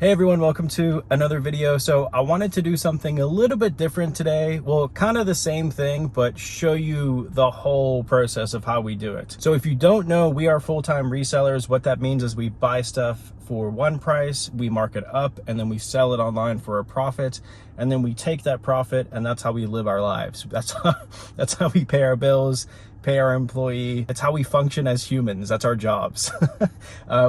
Hey everyone, welcome to another video. So I wanted to do something a little bit different today. Well, kind of the same thing, but show you the whole process of how we do it. So if you don't know, we are full-time resellers. What that means is we buy stuff for one price, we mark it up, and then we sell it online for a profit. And then we take that profit, and that's how we live our lives. That's how we pay our bills, pay our employee. It's how we function as humans. That's our jobs.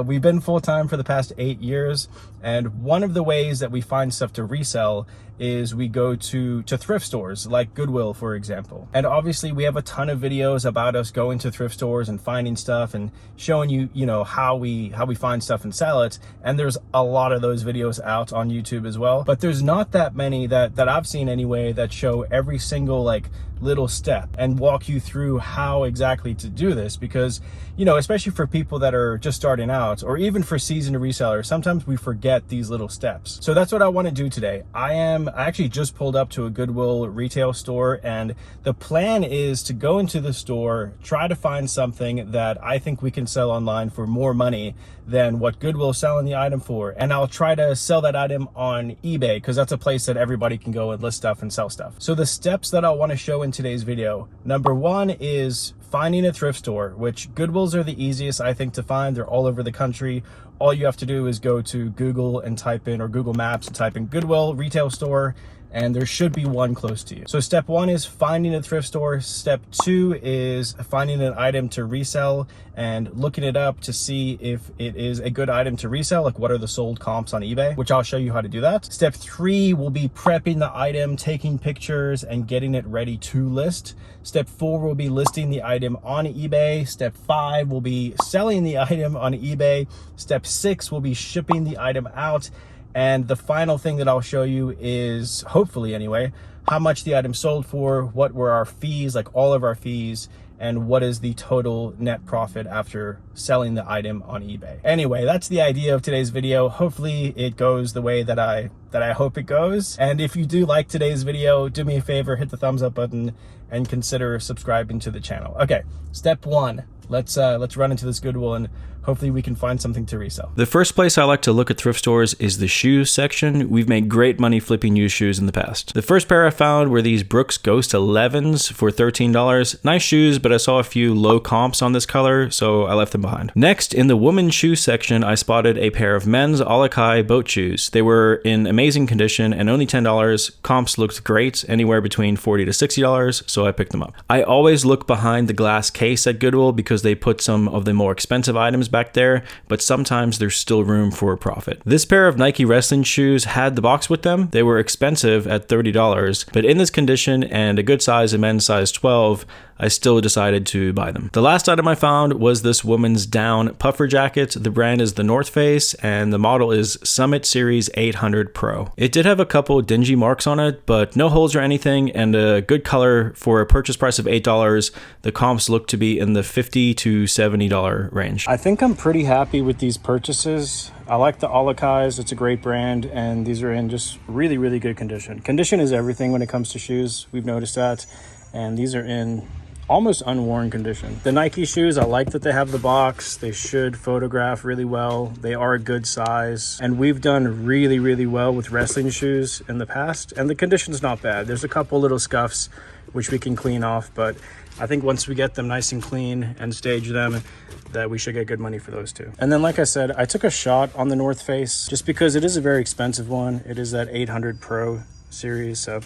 We've been full-time for the past 8 years. And one of the ways that we find stuff to resell is we go to thrift stores like Goodwill, for example. And obviously we have a ton of videos about us going to thrift stores and finding stuff and showing you know, how we find stuff and sell it. And there's a lot of those videos out on YouTube as well. But there's not that many that I've seen anyway that show every single like little step and walk you through how exactly to do this, because you know, especially for people that are just starting out, or even for seasoned resellers, sometimes we forget these little steps. So that's what I want to do today. I actually just pulled up to a Goodwill retail store, and the plan is to go into the store, try to find something that I think we can sell online for more money than what Goodwill's selling the item for. And I'll try to sell that item on eBay, because that's a place that everybody can go and list stuff and sell stuff. So the steps that I want to show in today's video, number one is finding a thrift store, which Goodwills are the easiest, I think, to find. They're all over the country. All you have to do is go to Google and type in, or Google Maps and type in Goodwill retail store, and there should be one close to you. So step one is finding a thrift store. Step two is finding an item to resell and looking it up to see if it is a good item to resell, like what are the sold comps on eBay, which I'll show you how to do that. Step three will be prepping the item, taking pictures and getting it ready to list. Step four will be listing the item on eBay. Step five will be selling the item on eBay. Step six will be shipping the item out. And the final thing that I'll show you is, hopefully anyway, how much the item sold for, what were our fees, like all of our fees, and what is the total net profit after selling the item on eBay. Anyway, that's the idea of today's video. Hopefully it goes the way that I hope it goes. And if you do like today's video, do me a favor, hit the thumbs up button and consider subscribing to the channel. Okay, step one. Let's run into this Goodwill and hopefully we can find something to resell. The first place I like to look at thrift stores is the shoes section. We've made great money flipping used shoes in the past. The first pair I found were these Brooks Ghost 11s for $13. Nice shoes, but I saw a few low comps on this color, so I left them behind. Next, in the women's shoe section, I spotted a pair of men's Alakai boat shoes. They were in amazing condition and only $10. Comps looked great, anywhere between $40 to $60, so I picked them up. I always look behind the glass case at Goodwill because they put some of the more expensive items back there, but sometimes there's still room for a profit. This pair of Nike wrestling shoes had the box with them. They were expensive at $30, but in this condition and a good size, a men's size 12, I still decided to buy them. The last item I found was this woman's down puffer jacket. The brand is the North Face and the model is Summit Series 800 Pro. It did have a couple dingy marks on it, but no holes or anything, and a good color. For a purchase price of $8. The comps look to be in the $50 to $70 range. I think I'm pretty happy with these purchases. I like the Alakais. It's a great brand, and these are in just really, really good condition. Condition is everything when it comes to shoes. We've noticed that, and these are in almost unworn condition. The Nike shoes, I like that they have the box. They should photograph really well. They are a good size, and we've done really, really well with wrestling shoes in the past, and the condition's not bad. There's a couple little scuffs which we can clean off, but I think once we get them nice and clean and stage them, that we should get good money for those too. And then, like I said, I took a shot on the North Face just because it is a very expensive one. It is that 800 Pro series, so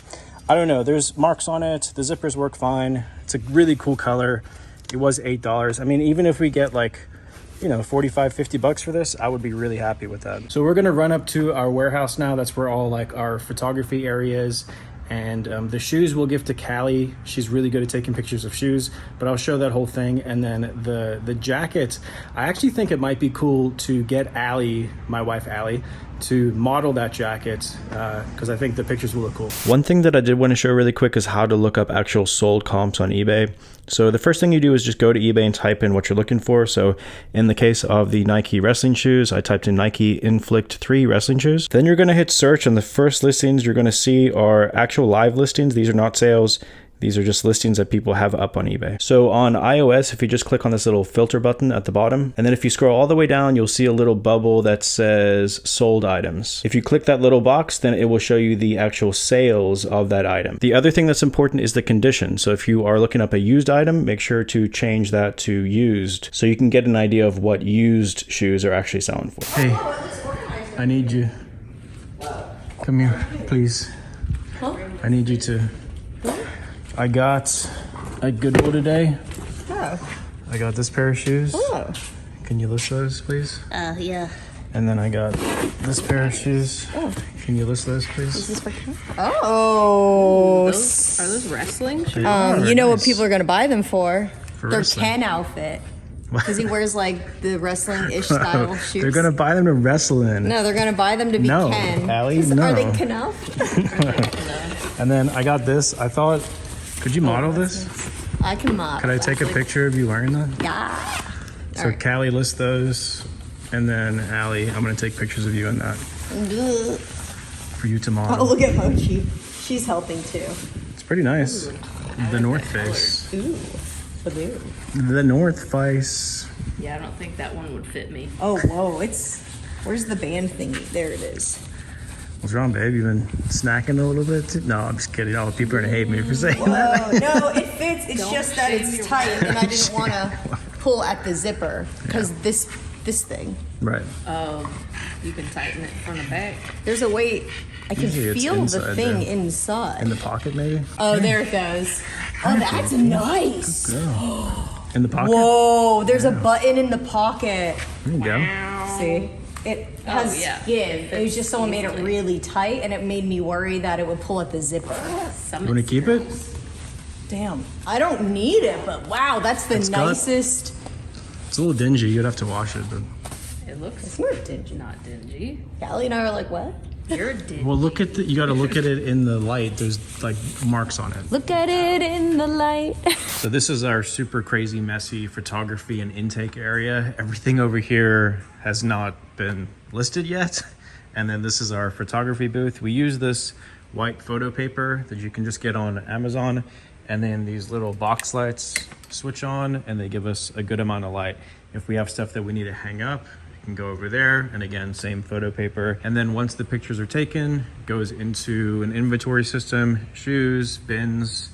I don't know, there's marks on it. The zippers work fine. It's a really cool color. It was $8. I mean, even if we get like, you know, 45, 50 bucks for this, I would be really happy with that. So we're gonna run up to our warehouse now. That's where all like our photography areas, and the shoes we'll give to Callie. She's really good at taking pictures of shoes, but I'll show that whole thing. And then the jacket, I actually think it might be cool to get Allie, my wife Allie, to model that jacket, because I think the pictures will look cool. One thing that I did want to show really quick is how to look up actual sold comps on eBay. So the first thing you do is just go to eBay and type in what you're looking for. So in the case of the Nike wrestling shoes, I typed in Nike Inflict 3 wrestling shoes. Then you're going to hit search, and the first listings you're going to see are actual live listings. These are not sales. These are just listings that people have up on eBay. So on iOS, if you just click on this little filter button at the bottom, and then if you scroll all the way down, you'll see a little bubble that says sold items. If you click that little box, then it will show you the actual sales of that item. The other thing that's important is the condition. So if you are looking up a used item, make sure to change that to used so you can get an idea of what used shoes are actually selling for. Hey, I need you. Come here, please. I need you to... I got at Goodwill today. Oh. I got this pair of shoes. Oh. Can you list those, please? Yeah. And then I got this pair of shoes. Oh. Can you list those, please? Is this oh. Are those wrestling shoes? You know what people are going to buy them for? Their wrestling. Ken outfit. Because he wears like the wrestling-ish style shoes. They're gonna buy them to wrestle in. No, they're going to buy them to be No, Ken. Allie, no. Are they Knuff? And then I got this. I thought, could you model this? I can model. Could I take a picture of you wearing that? Yeah. So Alright. Callie lists those, and then Allie, I'm gonna take pictures of you in that for you to model. Oh, look at Mochi. She's helping too. It's pretty nice. The North Face. Ooh. Blue. The North Face. Yeah, I don't think that one would fit me. Oh, whoa. Where's the band thingy? There it is. What's wrong, babe? You been snacking a little bit? No, I'm just kidding. Oh, people are gonna hate me for saying that. Oh, no, it fits. It's Don't just that shame it's your tight, and I didn't want to pull at the zipper because this thing. Right. Oh, you can tighten it from the back. There's a way I can Usually it's feel the inside thing there. inside. In the pocket, maybe? Oh, there it goes. Oh, that's nice. In the pocket? Whoa, there's a button in the pocket. There you go. See? It has yeah. give. It was just someone made it really tight, and it made me worry that it would pull at the zipper. You wanna keep it? Damn. I don't need it, but wow, that's the got- nicest. It's a little dingy. You'd have to wash it, but... It looks It's not dingy. not dingy. Callie and I are like, what? You're dingy. Well, look at you gotta look at it in the light. There's like marks on it. Look at it in the light. So this is our super crazy messy photography and intake area. Everything over here has not been listed yet. And then this is our photography booth. We use this white photo paper that you can just get on Amazon. And then these little box lights switch on and they give us a good amount of light. If we have stuff that we need to hang up, can go over there, and again, same photo paper. And then once the pictures are taken, it goes into an inventory system, shoes, bins,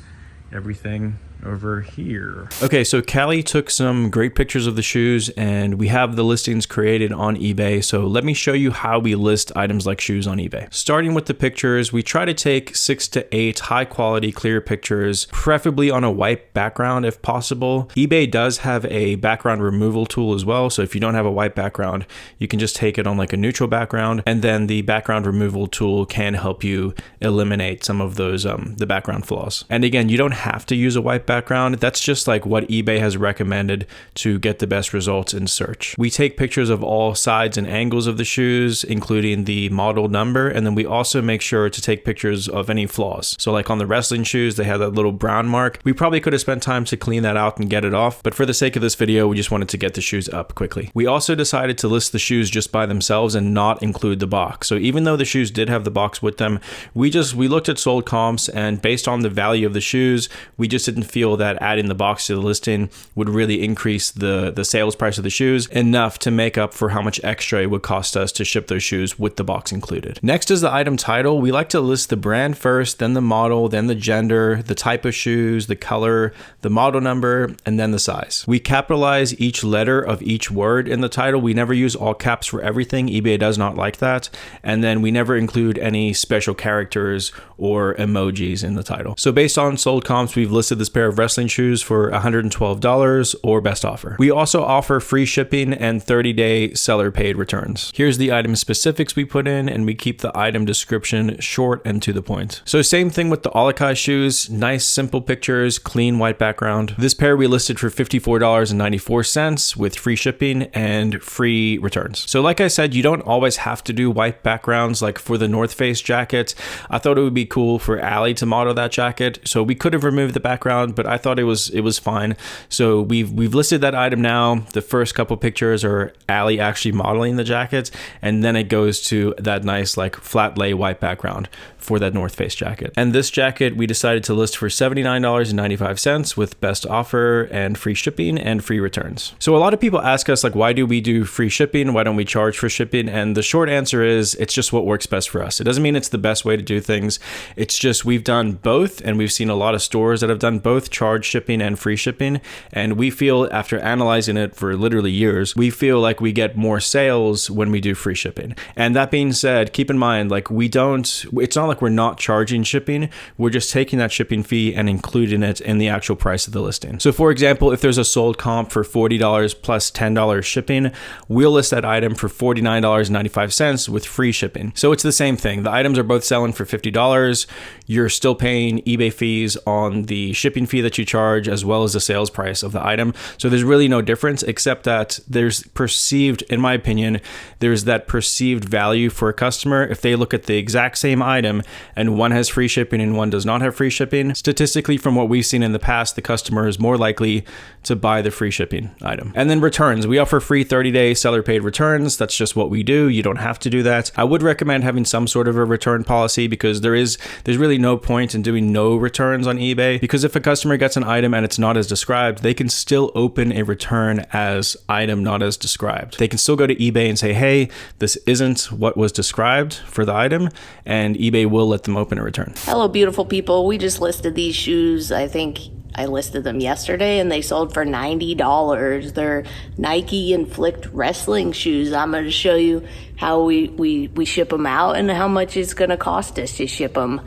everything over here. Okay, so Callie took some great pictures of the shoes and we have the listings created on eBay. So let me show you how we list items like shoes on eBay. Starting with the pictures, we try to take 6 to 8 high quality clear pictures, preferably on a white background if possible. eBay does have a background removal tool as well. So if you don't have a white background, you can just take it on like a neutral background, and then the background removal tool can help you eliminate some of those the background flaws. And again, you don't have to use a white background. That's just like what eBay has recommended to get the best results in search. We take pictures of all sides and angles of the shoes, including the model number, and then we also make sure to take pictures of any flaws. So like on the wrestling shoes, they have that little brown mark. We probably could have spent time to clean that out and get it off, but for the sake of this video, we just wanted to get the shoes up quickly. We also decided to list the shoes just by themselves and not include the box. So even though the shoes did have the box with them, we looked at sold comps, and based on the value of the shoes, we just didn't feel that adding the box to the listing would really increase the sales price of the shoes enough to make up for how much extra it would cost us to ship those shoes with the box included. Next is the item title. We like to list the brand first, then the model, then the gender, the type of shoes, the color, the model number, and then the size. We capitalize each letter of each word in the title. We never use all caps for everything. eBay does not like that. And then we never include any special characters or emojis in the title. So based on sold comps, we've listed this pair of wrestling shoes for $112 or best offer. We also offer free shipping and 30-day seller paid returns. Here's the item specifics we put in, and we keep the item description short and to the point. So same thing with the Olakai shoes, nice simple pictures, clean white background. This pair we listed for $54.94 with free shipping and free returns. So like I said, you don't always have to do white backgrounds. Like for the North Face jacket, I thought it would be cool for Allie to model that jacket. So we could have removed the background, but but I thought it was fine. So we've listed that item now. The first couple pictures are Allie actually modeling the jackets, and then it goes to that nice like flat lay white background for that North Face jacket. And this jacket we decided to list for $79.95 with best offer and free shipping and free returns. So a lot of people ask us like, why do we do free shipping? Why don't we charge for shipping? And the short answer is it's just what works best for us. It doesn't mean it's the best way to do things. It's just we've done both, and we've seen a lot of stores that have done both charge shipping and free shipping. And we feel, after analyzing it for literally years, we feel like we get more sales when we do free shipping. And that being said, keep in mind, like it's not like we're not charging shipping. We're just taking that shipping fee and including it in the actual price of the listing. So for example, if there's a sold comp for $40 plus $10 shipping, we'll list that item for $49.95 with free shipping. So it's the same thing. The items are both selling for $50. You're still paying eBay fees on the shipping fee that you charge, as well as the sales price of the item. So there's really no difference, except that there's perceived, in my opinion, there's that perceived value for a customer. If they look at the exact same item and one has free shipping and one does not have free shipping, statistically from what we've seen in the past, the customer is more likely to buy the free shipping item. And then returns. We offer free 30-day seller paid returns. That's just what we do. You don't have to do that. I would recommend having some sort of a return policy, because there's really no point in doing no returns on eBay, because if a customer gets an item and it's not as described, they can still open a return as item not as described. They can still go to eBay and say, hey, this isn't what was described for the item, and eBay will let them open a return. Hello, beautiful people. We just listed these shoes. I think I listed them yesterday, and they sold for $90. They're Nike Inflict wrestling shoes. I'm going to show you how we ship them out and how much it's going to cost us to ship them.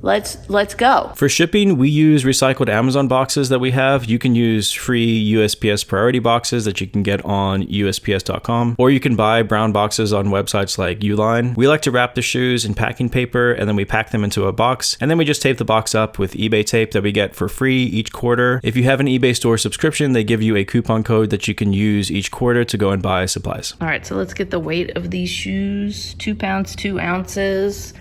Let's go. For shipping, we use recycled Amazon boxes that we have. You can use free USPS priority boxes that you can get on USPS.com, or you can buy brown boxes on websites like Uline. We like to wrap the shoes in packing paper, and then we pack them into a box, and then we just tape the box up with eBay tape that we get for free each quarter. If you have an eBay store subscription, they give you a coupon code that you can use each quarter to go and buy supplies. All right, so let's get the weight of these shoes. 2 pounds, 2 ounces.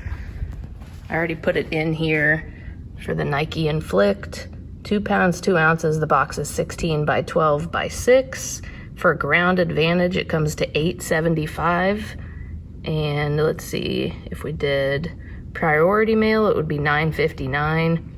I already put it in here for the Nike Inflict. 2 pounds, 2 ounces. The box is 16 by 12 by 6. For ground advantage, it comes to $8.75. And let's see, if we did priority mail, it would be $9.59.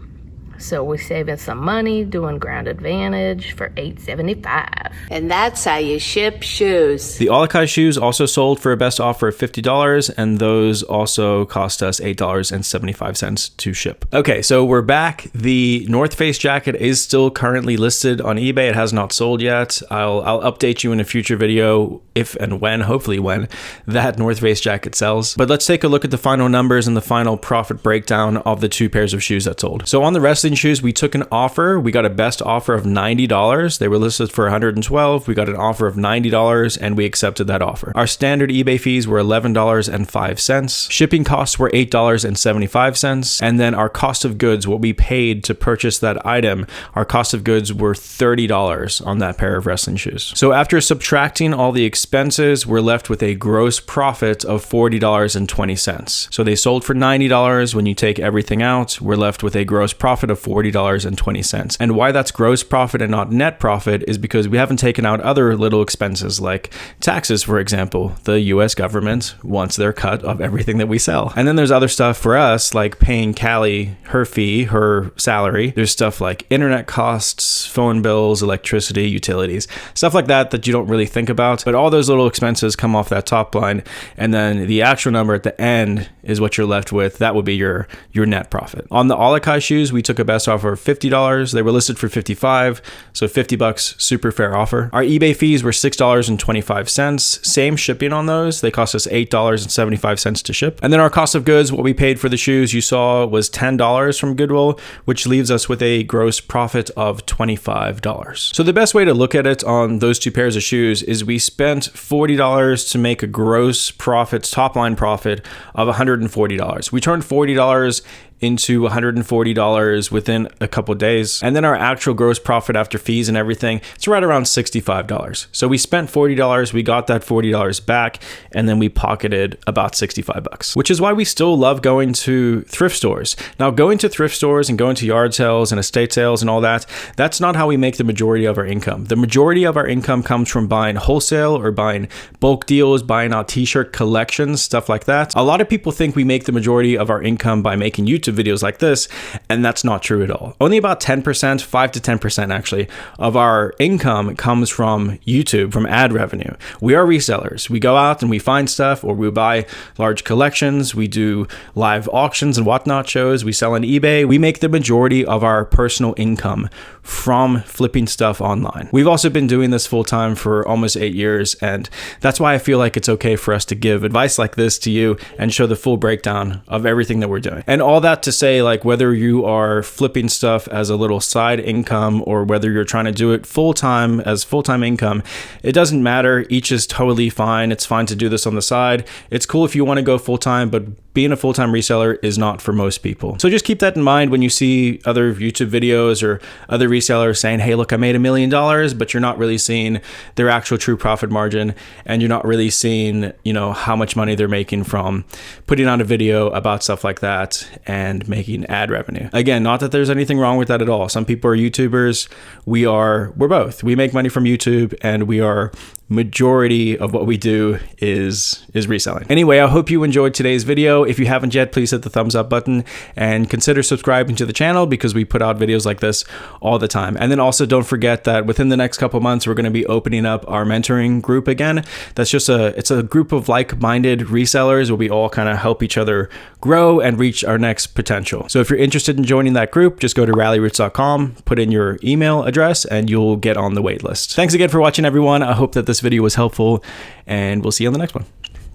So we're saving some money doing ground advantage for $8.75. And that's how you ship shoes. The Olakai shoes also sold for a best offer of $50, and those also cost us $8.75 to ship. Okay, so we're back. The North Face jacket is still currently listed on eBay. It has not sold yet. I'll update you in a future video if and when, hopefully when, that North Face jacket sells. But let's take a look at the final numbers and the final profit breakdown of the 2 pairs of shoes that sold. So on the wrestling shoes, we took an offer. We got a best offer of $90. They were listed for $112. We got an offer of $90, and we accepted that offer. Our standard eBay fees were $11.05. Shipping costs were $8.75. And then our cost of goods, what we paid to purchase that item, our cost of goods were $30 on that pair of wrestling shoes. So after subtracting all the expenses, we're left with a gross profit of $40.20. So they sold for $90. When you take everything out, we're left with a gross profit of $40.20. And why that's gross profit and not net profit is because we haven't taken out other little expenses like taxes, for example. The US government wants their cut of everything that we sell. And then there's other stuff for us, like paying Callie her fee, her salary. There's stuff like internet costs, phone bills, electricity, utilities, stuff like that that you don't really think about. But all those little expenses come off that top line. And then the actual number at the end is what you're left with. That would be your net profit. On the Olakai shoes, we took a best offer of $50. They were listed for $55, so $50, super fair offer. Our eBay fees were $6.25. Same shipping on those. They cost us $8.75 to ship. And then our cost of goods, what we paid for the shoes, you saw was $10 from Goodwill, which leaves us with a gross profit of $25. So the best way to look at it on those 2 pairs of shoes is we spent $40 to make a gross profit, top line profit of $140. We turned $40 into $140 within a couple days. And then our actual gross profit after fees and everything, it's right around $65. So we spent $40, we got that $40 back, and then we pocketed about $65, which is why we still love going to thrift stores. Now, going to thrift stores and going to yard sales and estate sales and all that, that's not how we make the majority of our income. The majority of our income comes from buying wholesale or buying bulk deals, buying out t-shirt collections, stuff like that. A lot of people think we make the majority of our income by making YouTube videos like this, and that's not true at all. Only about 10%, 5 to 10% actually, of our income comes from YouTube, from ad revenue. We are resellers. We go out and we find stuff, or we buy large collections, we do live auctions and whatnot shows, we sell on eBay. We make the majority of our personal income from flipping stuff online. We've also been doing this full time for almost 8 years, and that's why I feel like it's okay for us to give advice like this to you and show the full breakdown of everything that we're doing. And all that to say, like, whether you are flipping stuff as a little side income or whether you're trying to do it full time as full-time income, it doesn't matter. Each is totally fine. It's fine to do this on the side. It's cool if you want to go full time, but being a full-time reseller is not for most people. So just keep that in mind when you see other YouTube videos or other resellers saying, hey, look, I made $1 million, but you're not really seeing their actual true profit margin, and you're not really seeing, you know, how much money they're making from putting on a video about stuff like that and making ad revenue. Again, not that there's anything wrong with that at all. Some people are YouTubers. We're both. We make money from YouTube, and we are majority of what we do is reselling. Anyway, I hope you enjoyed today's video. If you haven't yet, please hit the thumbs up button and consider subscribing to the channel, because we put out videos like this all the time. And then also don't forget that within the next couple months, we're going to be opening up our mentoring group again. That's just it's a group of like-minded resellers where we all kind of help each other grow and reach our next potential. So if you're interested in joining that group, just go to ralliroots.com, put in your email address, and you'll get on the wait list. Thanks again for watching, everyone. I hope that this video was helpful, and we'll see you on the next one.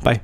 Bye.